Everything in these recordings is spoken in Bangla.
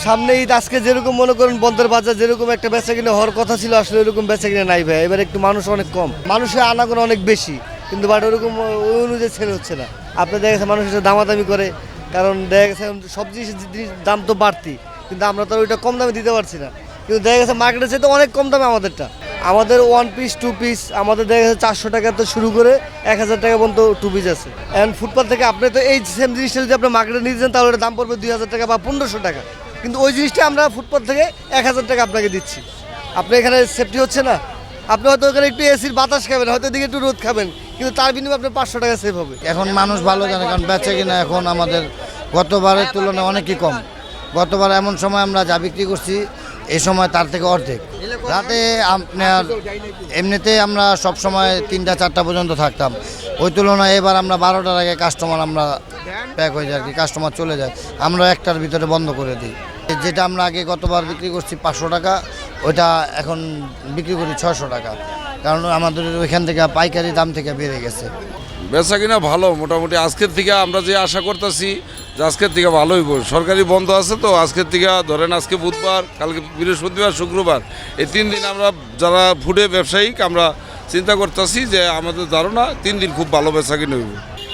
সামনে ঈদ, আজকে যেরকম মনে করেন বন্ধের বাজার যেরকম একটা বেচা কিনে হওয়ার কথা ছিল, আসলে ওরকম বেচা কিনে নাই ভাই। এবার একটু মানুষ অনেক কম, মানুষের আনাগোনা অনেক বেশি, কিন্তু বাট ওরকম ওই অনুযায়ী ছেলে হচ্ছে না। আপনি দেখা গেছে মানুষের দামাদামি করে, কারণ দেখা গেছে সব জিনিসের দাম তো বাড়তি, কিন্তু আমরা তো ওইটা কম দামে দিতে পারছি না। কিন্তু দেখা গেছে মার্কেটের চাইতে অনেক কম দামে আমাদেরটা। আমাদের 1 পিস 2 পিস আমাদের দেখা গেছে 400 টাকা তো শুরু করে 1000 টাকা পর্যন্ত 2 পিস আছে। এখন ফুটপাথ থেকে আপনি তো এই সেম জিনিসটা যদি আপনি মার্কেটে নিয়ে যান, তাহলে ওটার দাম পড়বে 2000 টাকা বা 1500 টাকা, কিন্তু ওই জিনিসটা আমরা ফুটপাথ থেকে 1000 টাকা আপনাকে দিচ্ছি। আপনি এখানে সেফটি হচ্ছে না। আপনি হয়তো ওখানে একটু এসির বাতাস খাবেন, হয়তো এদিকে একটু রোদ খাবেন, কিন্তু তার বিনিময়ে আপনার 500 টাকা সেভ হবে। এখন মানুষ ভালো জানে, কারণ বেচে কিনা এখন আমাদের গতবারের তুলনায় অনেকই কম। গতবার এমন সময় আমরা যা বিক্রি করছি, এই সময় তার থেকে অর্ধেক। রাতে আপনার এমনিতে আমরা সব সময় 3টা 4টা পর্যন্ত থাকতাম, ওই তুলনায় এবার আমরা 12টার আগে কাস্টমার আমরা প্যাক হয়ে যায় আর কি, কাস্টমার চলে যায়, আমরা 1টার ভিতরে বন্ধ করে দিই। যেটা আমরা আগে গতবার বিক্রি করছি 500 টাকা, ওইটা এখন বিক্রি করি 600 টাকা, কারণ আমাদের ওইখান থেকে পাইকারি দাম থেকে বেড়ে গেছে। বেচা কিনা ভালো মোটামুটি। আজকের থেকে আমরা যে আশা করতেছি যে আজকের থেকে ভালোই, সরকারি বন্ধ আছে তো, আজকের থেকে ধরেন আজকে বুধবার, কালকে বৃহস্পতিবার, শুক্রবার, এই 3 দিন আমরা যারা ফুডে ব্যবসায়িক আমরা চিন্তা করতেছি যে আমাদের ধারণা 3 দিন খুব ভালো বেচা কিনে হইব।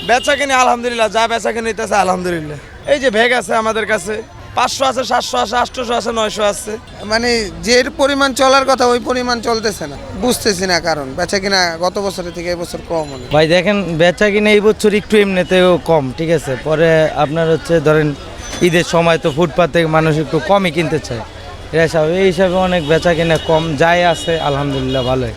বেচা কিনে আলহামদুলিল্লাহ, যা বেচা কিনে নিতেছে আলহামদুলিল্লাহ। এই যে ভেগ আছে আমাদের কাছে 500 আছে, 700 আছে, 800 আছে, 900 আছে। মানে যে পরিমাণ চলার কথা ওই পরিমাণ চলতেছে না, বুঝতেছি না কারণ বেচা কিনা গত বছরের থেকে এবছর কম হলো। ভাই দেখেন, বেচা কিনা এই বছর একটু এমনিতেও কম, ঠিক আছে। পরে আপনার হচ্ছে ধরেন ঈদের সময় তো ফুটপাথ থেকে মানুষ একটু কমই কিনতে চায়, এই হিসাবে অনেক বেচা কিনা কম, যাই আছে আলহামদুলিল্লাহ ভালোই।